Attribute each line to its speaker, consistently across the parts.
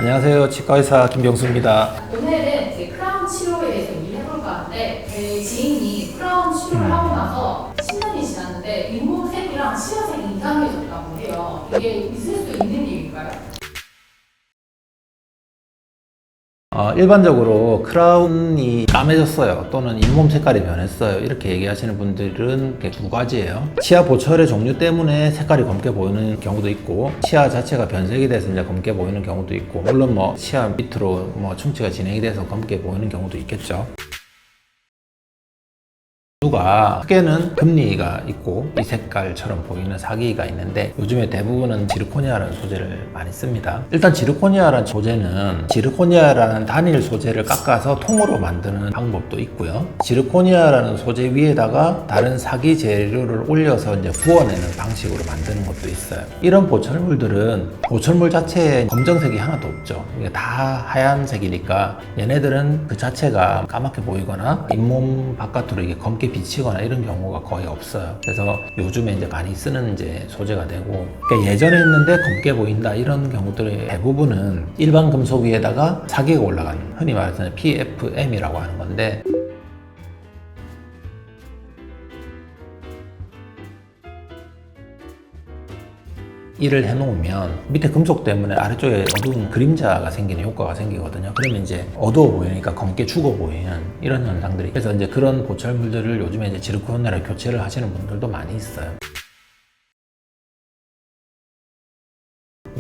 Speaker 1: 안녕하세요. 치과의사 김병수입니다.
Speaker 2: 오늘은 이제 크라운 치료에 대해서 얘기를 해볼까 하는데 제 지인이 크라운 치료를 하고 나서 10년이 지났는데 잇몸색이랑 치아색이 이상해졌다고 해요. 이게 있을 수 있는 일일까요?
Speaker 1: 일반적으로 크라운이 까매졌어요 또는 잇몸 색깔이 변했어요 이렇게 얘기하시는 분들은 두 가지예요. 치아 보철의 종류 때문에 색깔이 검게 보이는 경우도 있고 치아 자체가 변색이 돼서 이제 검게 보이는 경우도 있고, 물론 치아 밑으로 충치가 진행이 돼서 검게 보이는 경우도 있겠죠. 누가 크게는 금리가 있고 이 색깔처럼 보이는 사기가 있는데, 요즘에 대부분은 지르코니아라는 소재를 많이 씁니다. 일단 지르코니아라는 소재는 지르코니아라는 단일 소재를 깎아서 통으로 만드는 방법도 있고요, 지르코니아라는 소재 위에다가 다른 사기 재료를 올려서 이제 구워내는 방식으로 만드는 것도 있어요. 이런 보철물들은 보철물 자체에 검정색이 하나도 없죠. 이게 다 하얀색이니까 얘네들은 그 자체가 까맣게 보이거나 잇몸 바깥으로 이게 검게 비치거나 이런 경우가 거의 없어요. 그래서 요즘에 이제 많이 쓰는 이제 소재가 되고, 그러니까 예전에 있는데 검게 보인다 이런 경우들의 대부분은 일반 금속 위에다가 사기가 올라간, 흔히 말해서 PFM이라고 하는 건데, 이를 해놓으면 밑에 금속 때문에 아래쪽에 어두운 그림자가 생기는 효과가 생기거든요. 그러면 이제 어두워 보이니까 검게 죽어 보이는 이런 현상들이, 그래서 이제 그런 보철물들을 요즘에 이제 지르코니아로 교체를 하시는 분들도 많이 있어요.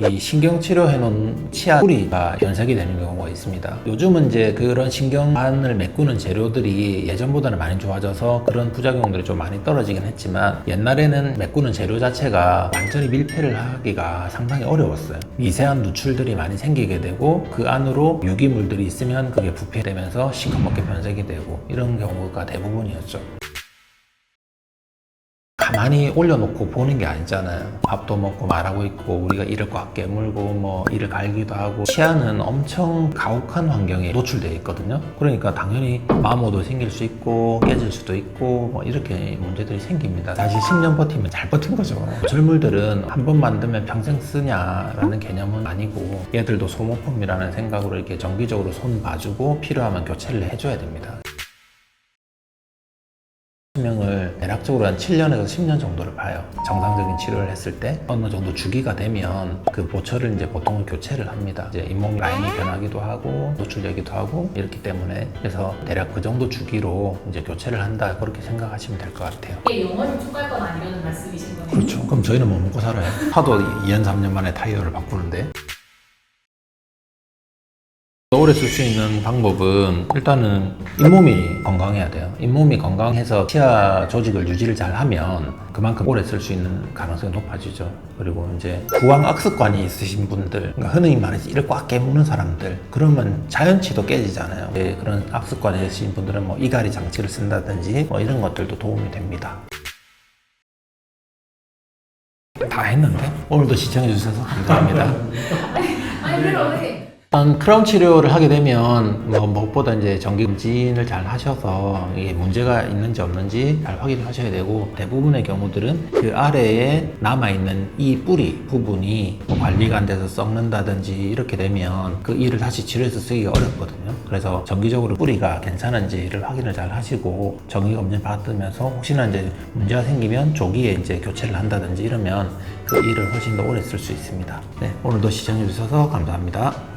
Speaker 1: 이 신경치료 해놓은 치아 뿌리가 변색이 되는 경우가 있습니다. 요즘은 이제 그런 신경관을 메꾸는 재료들이 예전보다는 많이 좋아져서 그런 부작용들이 좀 많이 떨어지긴 했지만, 옛날에는 메꾸는 재료 자체가 완전히 밀폐를 하기가 상당히 어려웠어요. 미세한 누출들이 많이 생기게 되고 그 안으로 유기물들이 있으면 그게 부패되면서 시커멓게 변색이 되고 이런 경우가 대부분이었죠. 가만히 올려놓고 보는 게 아니잖아요. 밥도 먹고 말하고 있고 우리가 이를 꽉 깨물고 이를 갈기도 하고, 치아는 엄청 가혹한 환경에 노출되어 있거든요. 그러니까 당연히 마모도 생길 수 있고 깨질 수도 있고 이렇게 문제들이 생깁니다. 사실 10년 버티면 잘 버틴 거죠. 절물들은 한 번 만들면 평생 쓰냐라는 개념은 아니고, 얘들도 소모품이라는 생각으로 이렇게 정기적으로 손 봐주고 필요하면 교체를 해줘야 됩니다. 수명을 대략적으로 한 7년에서 10년 정도를 봐요. 정상적인 치료를 했을 때 어느 정도 주기가 되면 그 보철을 이제 보통은 교체를 합니다. 이제 잇몸 라인이 변하기도 하고 노출되기도 하고 이렇기 때문에, 그래서 대략 그 정도 주기로 이제 교체를 한다, 그렇게 생각하시면 될 것 같아요.
Speaker 2: 이게 영원히 쭉 갈 건 아니라는 말씀이신 거네요.
Speaker 1: 그렇죠. 그럼 저희는 뭐 먹고 살아요? 하도 2년 3년 만에 타이어를 바꾸는데. 오래 쓸 수 있는 방법은 일단은 잇몸이 건강해야 돼요. 잇몸이 건강해서 치아 조직을 유지를 잘 하면 그만큼 오래 쓸 수 있는 가능성이 높아지죠. 그리고 이제 구강 악습관이 있으신 분들, 그러니까 흔히 말해서 이를 꽉 깨무는 사람들, 그러면 자연치도 깨지잖아요. 그런 악습관이 있으신 분들은 이갈이 장치를 쓴다든지 이런 것들도 도움이 됩니다. 다 했는데 오늘도 시청해 주셔서 감사합니다.
Speaker 2: 아니 그럼
Speaker 1: 크라운 치료를 하게 되면 무엇보다 이제 정기 검진을 잘 하셔서 이게 문제가 있는지 없는지 잘 확인을 하셔야 되고, 대부분의 경우들은 그 아래에 남아있는 이 뿌리 부분이 관리가 안 돼서 썩는다든지 이렇게 되면 그 이를 다시 치료해서 쓰기가 어렵거든요. 그래서 정기적으로 뿌리가 괜찮은지를 확인을 잘 하시고 정기 검진 받으면서 혹시나 이제 문제가 생기면 조기에 이제 교체를 한다든지 이러면 그 이를 훨씬 더 오래 쓸 수 있습니다. 네, 오늘도 시청해 주셔서 감사합니다.